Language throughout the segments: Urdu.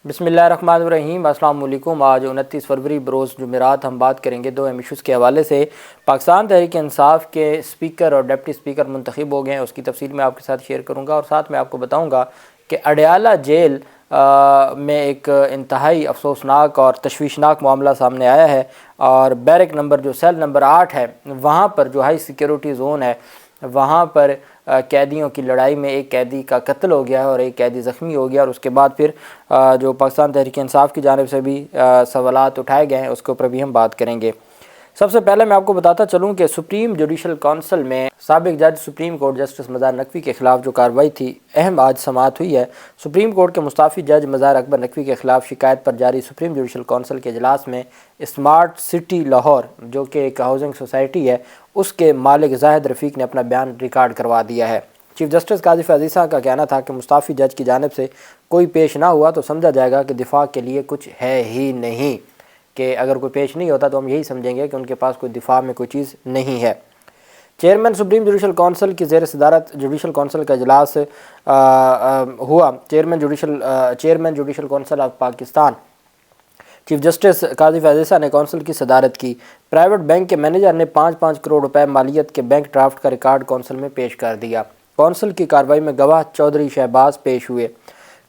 بسم اللہ الرحمن الرحیم۔ السلام علیکم۔ آج 29 فروری بروز جمعرات ہم بات کریں گے دو اہم ایشوز کے حوالے سے۔ پاکستان تحریک انصاف کے اسپیکر اور ڈپٹی اسپیکر منتخب ہو گئے ہیں، اس کی تفصیل میں آپ کے ساتھ شیئر کروں گا، اور ساتھ میں آپ کو بتاؤں گا کہ اڈیالہ جیل میں ایک انتہائی افسوسناک اور تشویشناک معاملہ سامنے آیا ہے، اور بیرک نمبر جو سیل نمبر 8 ہے وہاں پر جو ہائی سیکیورٹی زون ہے وہاں پر قیدیوں کی لڑائی میں ایک قیدی کا قتل ہو گیا ہے اور ایک قیدی زخمی ہو گیا، اور اس کے بعد پھر جو پاکستان تحریک انصاف کی جانب سے بھی سوالات اٹھائے گئے ہیں، اس کے اوپر بھی ہم بات کریں گے۔ سب سے پہلے میں آپ کو بتاتا چلوں کہ سپریم جوڈیشل کونسل میں سابق جج سپریم کورٹ جسٹس مظاہر نقوی کے خلاف جو کارروائی تھی، اہم آج سماعت ہوئی ہے۔ سپریم کورٹ کے مستعفی جج مظاہر اکبر نقوی کے خلاف شکایت پر جاری سپریم جوڈیشل کونسل کے اجلاس میں اسمارٹ سٹی لاہور جو کہ ایک ہاؤسنگ سوسائٹی ہے، اس کے مالک زاہد رفیق نے اپنا بیان ریکارڈ کروا دیا ہے۔ چیف جسٹس قاضی فیض کا کہنا تھا کہ مستعفی جج کی جانب سے کوئی پیش نہ ہوا تو سمجھا جائے گا کہ دفاع کے لیے کچھ ہے ہی نہیں، کہ اگر کوئی پیش نہیں ہوتا تو ہم یہی سمجھیں گے کہ ان کے پاس کوئی دفاع میں کوئی چیز نہیں ہے۔ چیئرمین سپریم جوڈیشل کونسل کی زیر صدارت جوڈیشل کونسل کا اجلاس ہوا۔ Chairman judicial council of Pakistan chief justice قاضی فیض نے کونسل کی صدارت کی۔ پرائیویٹ بینک کے مینیجر نے 5 کروڑ روپے مالیت کے بینک ڈرافٹ کا ریکارڈ کونسل میں پیش کر دیا۔ کونسل کی کارروائی میں گواہ چودھری شہباز پیش ہوئے۔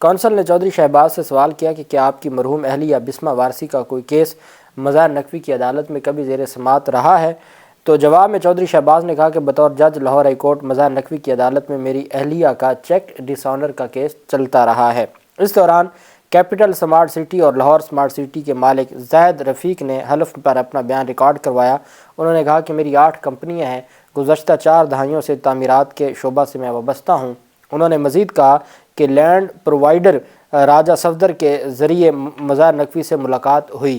کونسل نے چودھری شہباز سے سوال کیا کہ کیا آپ کی مرحوم اہلیہ بسمہ وارثی کا کوئی کیس مظاہر نقوی کی عدالت میں کبھی زیر سماعت رہا ہے؟ تو جواب میں چودھری شہباز نے کہا کہ بطور جج لاہور ہائی کورٹ مظاہر نقوی کی عدالت میں میری اہلیہ کا چیک ڈس آنر کا کیس چلتا رہا ہے۔ اس دوران کیپٹل سمارٹ سٹی اور لاہور سمارٹ سٹی کے مالک زاہد رفیق نے حلف پر اپنا بیان ریکارڈ کروایا۔ انہوں نے کہا کہ میری 8 کمپنیاں ہیں، گزشتہ 4 دہائیوں سے تعمیرات کے شعبہ سے میں وابستہ ہوں۔ انہوں نے مزید کہا کہ لینڈ پرووائیڈر راجہ صفدر کے ذریعے مظاہر نقوی سے ملاقات ہوئی۔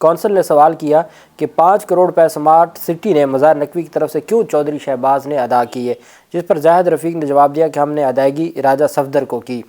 کونسل نے سوال کیا کہ 5 کروڑ روپے سمارٹ سٹی نے مظاہر نقوی کی طرف سے کیوں چودھری شہباز نے ادا کیے، جس پر زاہد رفیق نے جواب دیا کہ ہم نے ادائیگی راجہ صفدر کو کی،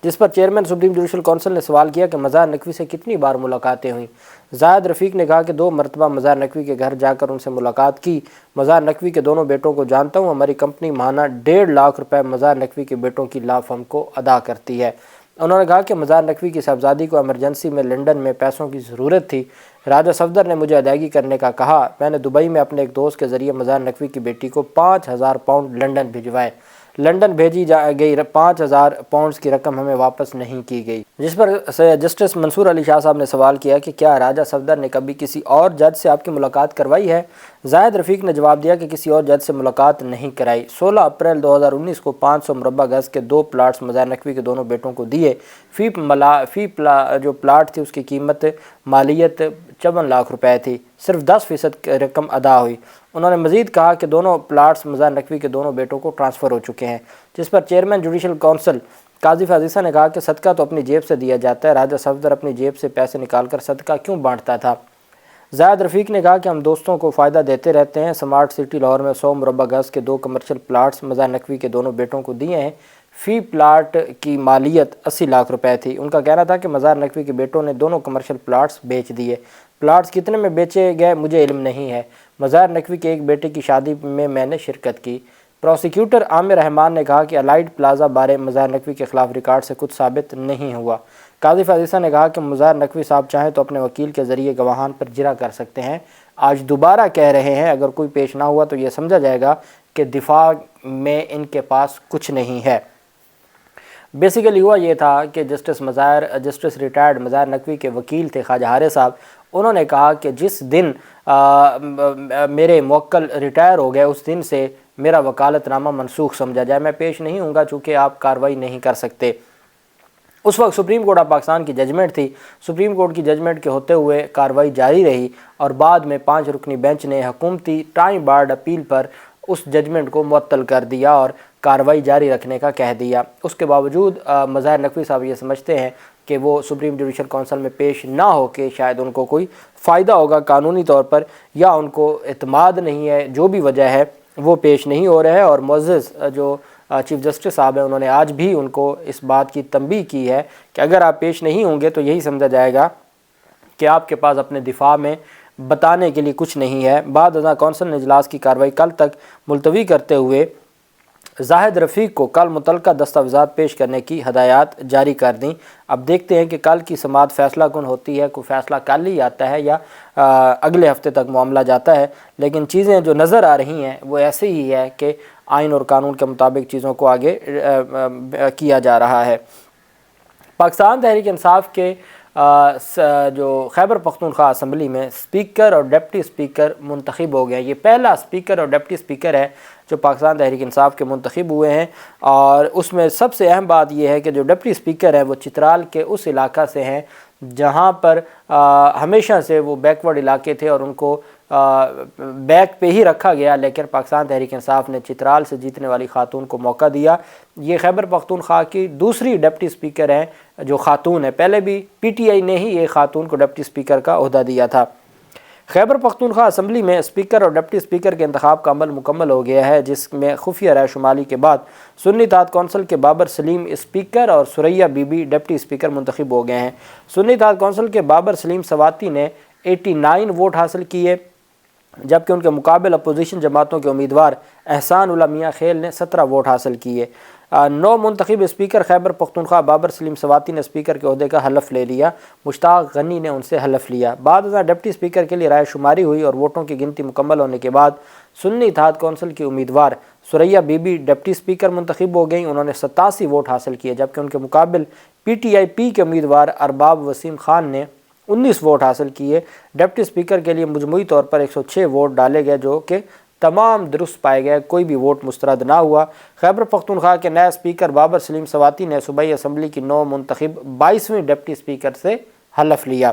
جس پر چیئرمین سپریم جوڈیشل کونسل نے سوال کیا کہ مظاہر نقوی سے کتنی بار ملاقاتیں ہوئیں۔ زاہد رفیق نے کہا کہ 2 مرتبہ مظاہر نقوی کے گھر جا کر ان سے ملاقات کی۔ مظاہر نقوی کے دونوں بیٹوں کو جانتا ہوں، ہماری کمپنی ماہانہ 1.5 لاکھ روپے مظاہر نقوی کے بیٹوں کی لا فرم کو ادا کرتی ہے۔ انہوں نے کہا کہ مظاہر نقوی کی صاحبزادی کو ایمرجنسی میں لنڈن میں پیسوں کی ضرورت تھی۔ راجہ صفدر نے مجھے ادائیگی کرنے کا کہا۔ میں نے دبئی میں اپنے ایک دوست کے ذریعے مظاہر نقوی کی بیٹی کو 5,000 پاؤنڈ لنڈن بھجوائے۔ لنڈن بھیجی گئی 5,000 پاؤنڈز کی رقم ہمیں واپس نہیں کی گئی، جس پر جسٹس منصور علی شاہ صاحب نے سوال کیا کہ کیا راجہ صفدر نے کبھی کسی اور جج سے آپ کی ملاقات کروائی ہے؟ زاہد رفیق نے جواب دیا کہ کسی اور جج سے ملاقات نہیں کرائی۔ 16 اپریل 2019 کو 500 مربع گز کے 2 پلاٹس مظاہر نقوی کے دونوں بیٹوں کو دیے۔ جو پلاٹ تھی اس کی قیمت مالیت 54 لاکھ روپے تھی، صرف 10% رقم ادا ہوئی۔ انہوں نے مزید کہا کہ دونوں پلاٹس مظاہر نقوی کے دونوں بیٹوں کو ٹرانسفر ہو چکے ہیں، جس پر چیئرمین جوڈیشل کونسل قاضی فیض نے کہا کہ صدقہ تو اپنی جیب سے دیا جاتا ہے، راجہ صفدر اپنی جیب سے پیسے نکال کر صدقہ کیوں بانٹتا تھا؟ زاہد رفیق نے کہا کہ ہم دوستوں کو فائدہ دیتے رہتے ہیں۔ سمارٹ سٹی لاہور میں 100 مربع گز کے 2 کمرشل پلاٹس مظاہر نقوی کے دونوں بیٹوں کو دیے ہیں۔ فی پلاٹ کی مالیت 80 لاکھ روپے تھی۔ ان کا کہنا تھا کہ مظاہر نقوی کے بیٹوں نے دونوں کمرشل پلاٹس بیچ دیے۔ پلاٹس کتنے میں بیچے گئے مجھے علم نہیں ہے۔ مظاہر نقوی کے ایک بیٹے کی شادی میں نے شرکت کی۔ پروسیکیوٹر عامر رحمان نے کہا کہ الائٹ پلازا بارے مظاہر نقوی کے خلاف ریکارڈ سے کچھ ثابت نہیں ہوا۔ قاضی فیض نے کہا کہ مظاہر نقوی صاحب چاہیں تو اپنے وکیل کے ذریعے گواہان پر جرح کر سکتے ہیں۔ آج دوبارہ کہہ رہے ہیں اگر کوئی پیش نہ ہوا تو یہ سمجھا جائے گا کہ دفاع میں ان کے پاس کچھ نہیں ہے۔ بیسیکلی ہوا یہ تھا کہ جسٹس ریٹائرڈ مظاہر نقوی کے وکیل تھے خواجہ حارث صاحب، انہوں نے کہا کہ جس دن میرے موکل ریٹائر ہو گئے اس دن سے میرا وکالت نامہ منسوخ سمجھا جائے، میں پیش نہیں ہوں گا چونکہ آپ کارروائی نہیں کر سکتے۔ اس وقت سپریم کورٹ آف پاکستان کی ججمنٹ تھی۔ سپریم کورٹ کی ججمنٹ کے ہوتے ہوئے کارروائی جاری رہی، اور بعد میں 5 رکنی بینچ نے حکومتی ٹائم بارڈ اپیل پر اس ججمنٹ کو معطل کر دیا اور کارروائی جاری رکھنے کا کہہ دیا۔ اس کے باوجود مظاہر نقوی صاحب یہ سمجھتے ہیں کہ وہ سپریم جوڈیشل کونسل میں پیش نہ ہو کے شاید ان کو کوئی فائدہ ہوگا قانونی طور پر، یا ان کو اعتماد نہیں ہے، جو بھی وجہ ہے وہ پیش نہیں ہو رہے ہیں۔ اور معزز جو چیف جسٹس صاحب ہیں انہوں نے آج بھی ان کو اس بات کی تنبیہ کی ہے کہ اگر آپ پیش نہیں ہوں گے تو یہی سمجھا جائے گا کہ آپ کے پاس اپنے دفاع میں بتانے کے لیے کچھ نہیں ہے۔ بعد ازاں کونسل نے اجلاس کی کارروائی کل تک ملتوی کرتے ہوئے زاہد رفیق کو کل متعلقہ دستاویزات پیش کرنے کی ہدایات جاری کر دیں۔ اب دیکھتے ہیں کہ کل کی سماعت فیصلہ کن ہوتی ہے، کوئی فیصلہ کل ہی آتا ہے یا اگلے ہفتے تک معاملہ جاتا ہے، لیکن چیزیں جو نظر آ رہی ہیں وہ ایسے ہی ہے کہ آئین اور قانون کے مطابق چیزوں کو آگے کیا جا رہا ہے۔ پاکستان تحریک انصاف کے جو خیبر پختونخوا اسمبلی میں اسپیکر اور ڈپٹی اسپیکر منتخب ہو گئے۔ یہ پہلا اسپیکر اور ڈپٹی اسپیکر ہے جو پاکستان تحریک انصاف کے منتخب ہوئے ہیں، اور اس میں سب سے اہم بات یہ ہے کہ جو ڈپٹی اسپیکر ہیں وہ چترال کے اس علاقہ سے ہیں جہاں پر ہمیشہ سے وہ بیکورڈ علاقے تھے اور ان کو بیک پہ ہی رکھا گیا، لیکن پاکستان تحریک انصاف نے چترال سے جیتنے والی خاتون کو موقع دیا۔ یہ خیبر پختونخوا کی دوسری ڈپٹی اسپیکر ہیں جو خاتون ہے، پہلے بھی پی ٹی آئی نے ہی ایک خاتون کو ڈپٹی اسپیکر کا عہدہ دیا تھا۔ خیبر پختونخوا اسمبلی میں اسپیکر اور ڈپٹی اسپیکر کے انتخاب کا عمل مکمل ہو گیا ہے، جس میں خفیہ رائے شماری کے بعد سنی اتحاد کونسل کے بابر سلیم اسپیکر اور Suraiya Bibi deputy speaker منتخب ہو گئے ہیں۔ سنی اتحاد کونسل کے بابر سلیم سواتی نے 89 ووٹ حاصل کیے، جبکہ ان کے مقابل اپوزیشن جماعتوں کے امیدوار احسان اللہ میاں خیل نے 17 ووٹ حاصل کیے۔ نو منتخب اسپیکر خیبر پختونخوا بابر سلیم سواتی نے اسپیکر کے عہدے کا حلف لے لیا، مشتاق غنی نے ان سے حلف لیا۔ بعد ازاں ڈپٹی اسپیکر کے لیے رائے شماری ہوئی اور ووٹوں کی گنتی مکمل ہونے کے بعد سنی اتحاد کونسل کی امیدوار Suraiya Bibi deputy speaker منتخب ہو گئیں۔ انہوں نے 87 ووٹ حاصل کیے، جبکہ ان کے مقابل پی ٹی آئی پی کے امیدوار ارباب وسیم خان نے 19 ووٹ حاصل کیے۔ ڈپٹی اسپیکر کے لیے مجموعی طور پر 106 ووٹ ڈالے گئے جو کہ تمام درست پائے گئے، کوئی بھی ووٹ مسترد نہ ہوا۔ خیبر پختونخوا کے نئے اسپیکر بابر سلیم سواتی نے صوبائی اسمبلی کی نو منتخب 22ویں ڈپٹی اسپیکر سے حلف لیا۔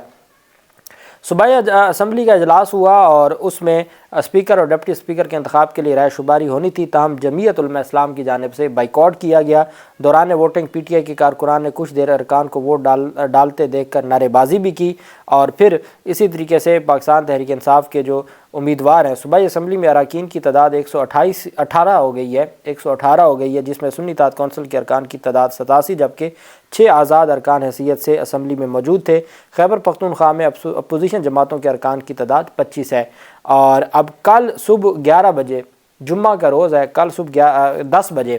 صوبائی اسمبلی کا اجلاس ہوا اور اس میں اسپیکر اور ڈپٹی اسپیکر کے انتخاب کے لیے رائے شماری ہونی تھی، تاہم جمعیت علماء اسلام کی جانب سے بائیکاٹ کیا گیا۔ دوران ووٹنگ پی ٹی آئی کے کارکنان نے کچھ دیر ارکان کو ووٹ ڈالتے دیکھ کر نعرے بازی بھی کی، اور پھر اسی طریقے سے پاکستان تحریک انصاف کے جو امیدوار ہیں، صوبائی اسمبلی میں اراکین کی تعداد 118 ہو گئی ہے، جس میں سنی اتحاد کونسل کے ارکان کی تعداد 87 جبکہ 6 آزاد ارکان حیثیت سے اسمبلی میں موجود تھے۔ خیبر پختونخوا میں اپوزیشن جماعتوں کے ارکان کی تعداد 25 ہے، اور اب کل صبح 11 بجے جمعہ کا روز ہے، کل صبح 10 بجے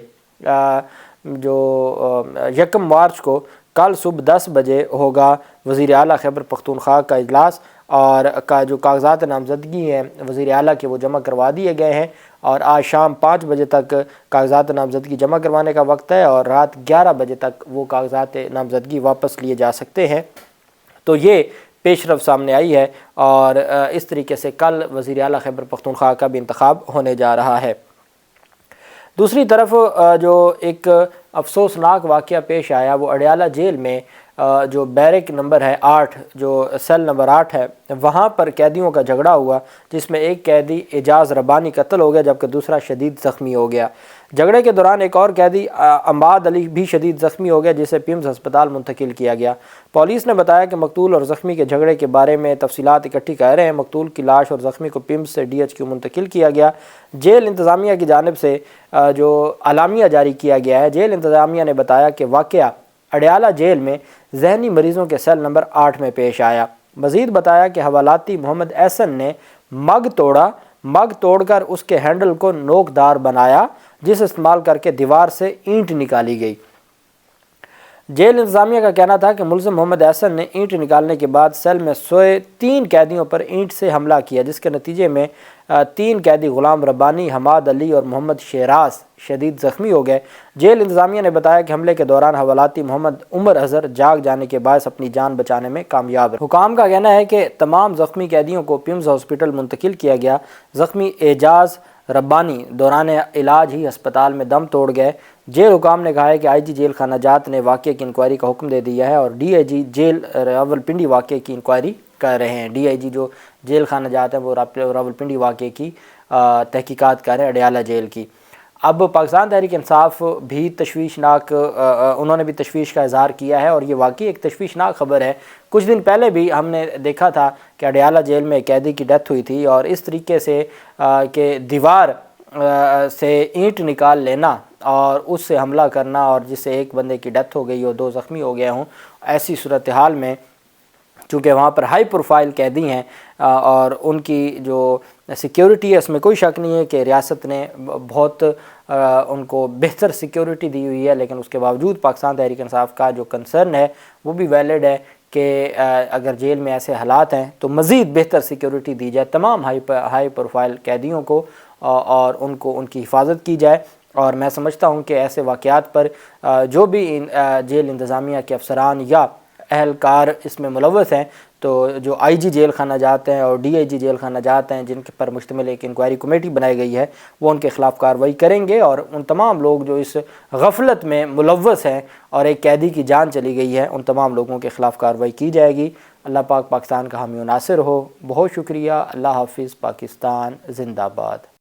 جو 1 مارچ کو کل صبح 10 بجے ہوگا وزیر اعلیٰ خیبر پختونخوا کا اجلاس، اور جو کاغذات نامزدگی ہیں وزیر اعلیٰ کے وہ جمع کروا دیے گئے ہیں، اور آج شام 5 بجے تک کاغذات نامزدگی جمع کروانے کا وقت ہے، اور رات 11 بجے تک وہ کاغذات نامزدگی واپس لیے جا سکتے ہیں۔ تو یہ پیش رفت سامنے آئی ہے، اور اس طریقے سے کل وزیر اعلیٰ خیبر پختونخوا کا بھی انتخاب ہونے جا رہا ہے۔ دوسری طرف جو ایک افسوسناک واقعہ پیش آیا وہ اڈیالہ جیل میں جو بیرک نمبر ہے 8، جو سیل نمبر 8 ہے، وہاں پر قیدیوں کا جھگڑا ہوا، جس میں ایک قیدی اعجاز ربانی قتل ہو گیا جبکہ دوسرا شدید زخمی ہو گیا۔ جھگڑے کے دوران ایک اور قیدی عماد علی بھی شدید زخمی ہو گیا، جسے پیمز ہسپتال منتقل کیا گیا۔ پولیس نے بتایا کہ مقتول اور زخمی کے جھگڑے کے بارے میں تفصیلات اکٹھی کر رہے ہیں۔ مقتول کی لاش اور زخمی کو پیمز سے ڈی ایچ کیو منتقل کیا گیا۔ جیل انتظامیہ کی جانب سے جو اعلامیہ جاری کیا گیا ہے، جیل انتظامیہ نے بتایا کہ واقعہ اڈیالہ جیل میں ذہنی مریضوں کے سیل نمبر 8 میں پیش آیا۔ مزید بتایا کہ حوالاتی محمد احسن نے مگ توڑ کر اس کے ہینڈل کو نوکدار بنایا، جس استعمال کر کے دیوار سے اینٹ نکالی گئی۔ جیل انتظامیہ کا کہنا تھا کہ ملزم محمد احسن نے اینٹ نکالنے کے بعد سیل میں سوئے 3 قیدیوں پر اینٹ سے حملہ کیا، جس کے نتیجے میں 3 قیدی غلام ربانی، حماد علی اور محمد شیراز شدید زخمی ہو گئے۔ جیل انتظامیہ نے بتایا کہ حملے کے دوران حوالاتی محمد عمر اظہر جاگ جانے کے باعث اپنی جان بچانے میں کامیاب رہے۔ حکام کا کہنا ہے کہ تمام زخمی قیدیوں کو پیمز ہاسپٹل منتقل کیا گیا۔ زخمی اعجاز ربانی دوران علاج ہی ہسپتال میں دم توڑ گئے۔ جیل حکام نے کہا ہے کہ آئی جی جیل خانہ جات نے واقعے کی انکوائری کا حکم دے دیا ہے، اور D I G jail Rawalpindi واقعے کی انکوائری کر رہے ہیں۔ ڈی آئی جی جو جیل خانہ جات ہیں وہ راولپنڈی واقعے کی تحقیقات کر رہے ہیں، اڈیالہ جیل کی۔ اب پاکستان تحریک انصاف بھی تشویشناک انہوں نے بھی تشویش کا اظہار کیا ہے، اور یہ واقعی ایک تشویشناک خبر ہے۔ کچھ دن پہلے بھی ہم نے دیکھا تھا کہ اڈیالہ جیل میں قیدی کی ڈیتھ ہوئی تھی، اور اس طریقے سے کہ دیوار سے اینٹ نکال لینا اور اس سے حملہ کرنا، اور جس سے ایک بندے کی ڈیتھ ہو گئی اور 2 زخمی ہو گئے ہوں، ایسی صورتحال میں چونکہ وہاں پر ہائی پروفائل قیدی ہیں اور ان کی جو سیکیورٹی ہے اس میں کوئی شک نہیں ہے کہ ریاست نے بہت ان کو بہتر سیکیورٹی دی ہوئی ہے، لیکن اس کے باوجود پاکستان تحریک انصاف کا جو کنسرن ہے وہ بھی ویلڈ ہے کہ اگر جیل میں ایسے حالات ہیں تو مزید بہتر سیکیورٹی دی جائے تمام ہائی پروفائل قیدیوں کو، اور ان کو ان کی حفاظت کی جائے۔ اور میں سمجھتا ہوں کہ ایسے واقعات پر جو بھی جیل انتظامیہ کے افسران یا اہلکار اس میں ملوث ہیں، تو جو آئی جی جیل خانہ جات ہیں اور ڈی آئی جی جیل خانہ جات ہیں جن پر مشتمل ایک انکوائری کمیٹی بنائی گئی ہے، وہ ان کے خلاف کارروائی کریں گے، اور ان تمام لوگ جو اس غفلت میں ملوث ہیں اور ایک قیدی کی جان چلی گئی ہے ان تمام لوگوں کے خلاف کارروائی کی جائے گی۔ اللہ پاک پاکستان کا حامی و ناصر ہو۔ بہت شکریہ۔ اللہ حافظ۔ پاکستان زندہ باد۔